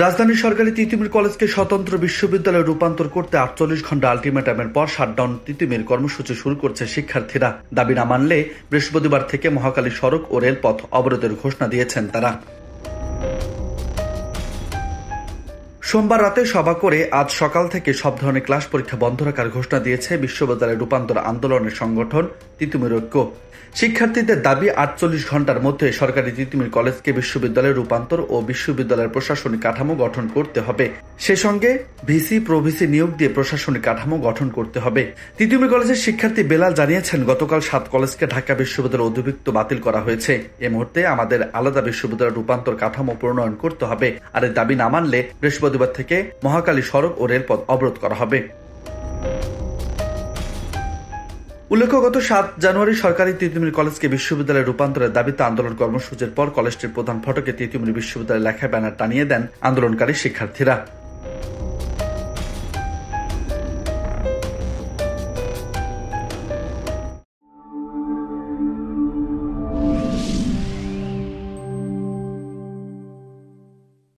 রাজধানীর সরকারি তিতুমির কলেজকে স্বতন্ত্র বিশ্ববিদ্যালয়ে রূপান্তর করতে 48 ঘন্টা আলটিমেটামের পর শাটডাউন তিতুমির কর্মসূচি শুরু করছে শিক্ষার্থীরা। দাবি না মানলে বৃহস্পতিবার থেকে মহাখালী সড়ক ও রেলপথ অবরোধের ঘোষণা দিয়েছেন তারা। সোমবার রাতে সভা করে আজ সকাল থেকে সব ধরনের ক্লাস পরীক্ষা বন্ধ রাখার ঘোষণা দিয়েছে বিশ্ববিদ্যালয়ের রূপান্তর আন্দোলনের সংগঠন তিতুমির ঐক্য। শিক্ষার্থীদের দাবি 48 ঘন্টার মধ্যে সরকারি তিতুমির কলেজকে বিশ্ববিদ্যালয়ে রূপান্তর ও বিশ্ববিদ্যালয়ের প্রশাসনিক কাঠামো গঠন করতে হবে। সে সঙ্গে ভিসি প্রভিসি নিয়োগ দিয়ে প্রশাসনিক কাঠামো গঠন করতে হবে। তিতুমির কলেজের শিক্ষার্থী বেলাল জানিয়েছেন, গতকাল 7 কলেজকে ঢাকা বিশ্ববিদ্যালয়ের অধিভুক্ত বাতিল করা হয়েছে। এ মুহূর্তে আমাদের আলাদা বিশ্ববিদ্যালয়ের রূপান্তর কাঠামো প্রণয়ন করতে হবে। আর এর দাবি না মানলে বৃহস্পতিবার থেকে মহাখালী সড়ক ও রেলপথ অবরোধ করা হবে। উল্লেখ্য, গত 7 জানুয়ারি সরকারি তিতুমির কলেজকে বিশ্ববিদ্যালয়ে রূপান্তরের দাবিতে আন্দোলন কর্মসূচির পর কলেজটির প্রধান ফটকে তিতুমির বিশ্ববিদ্যালয়ের লেখা ব্যানার টানিয়ে দেন আন্দোলনকারী শিক্ষার্থীরা।